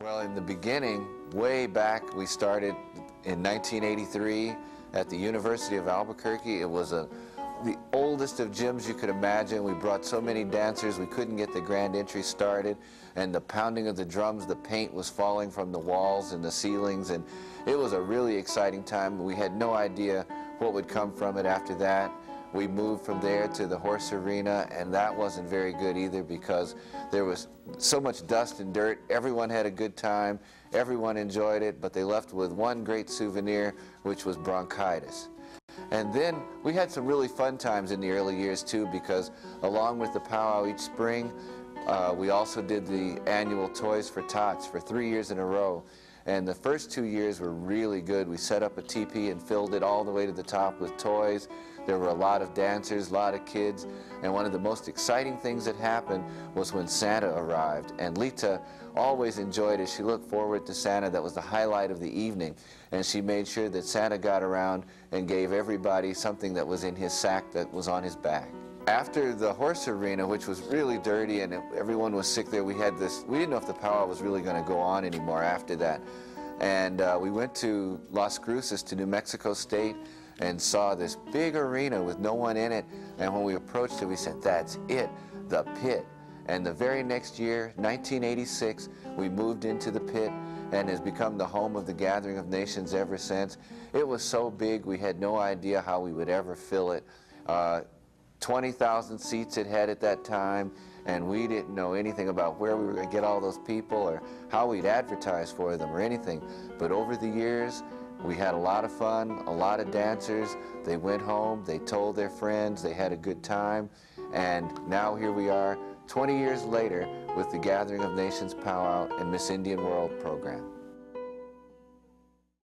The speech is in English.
Well, in the beginning, way back, we started in 1983 at the University of Albuquerque. It was the oldest of gyms you could imagine. We brought so many dancers, we couldn't get the grand entry started, and the pounding of the drums, the paint was falling from the walls and the ceilings, and it was a really exciting time. We had no idea what would come from it after that. We moved from there to the horse arena, and that wasn't very good either because there was so much dust and dirt. Everyone had a good time, everyone enjoyed it, but they left with one great souvenir, which was bronchitis. And then we had some really fun times in the early years too, because along with the powwow each spring, we also did the annual Toys for Tots for 3 years in a row. And the first 2 years were really good. We set up a teepee and filled it all the way to the top with toys. There were a lot of dancers, a lot of kids, and one of the most exciting things that happened was when Santa arrived. And Lita always enjoyed it. She looked forward to Santa. That was the highlight of the evening. And she made sure that Santa got around and gave everybody something that was in his sack that was on his back. After the horse arena, which was really dirty and everyone was sick there, we didn't know if the powwow was really going to go on anymore after that. And we went to Las Cruces, to New Mexico State, and saw this big arena with no one in it. And when we approached it, we said, that's it, the pit. And the very next year, 1986, we moved into the pit and has become the home of the Gathering of Nations ever since. It was so big, we had no idea how we would ever fill it. 20,000 seats it had at that time, and we didn't know anything about where we were going to get all those people or how we'd advertise for them or anything. But over the years, we had a lot of fun, a lot of dancers. They went home, they told their friends, they had a good time, and now here we are, 20 years later, with the Gathering of Nations Powwow and Miss Indian World program.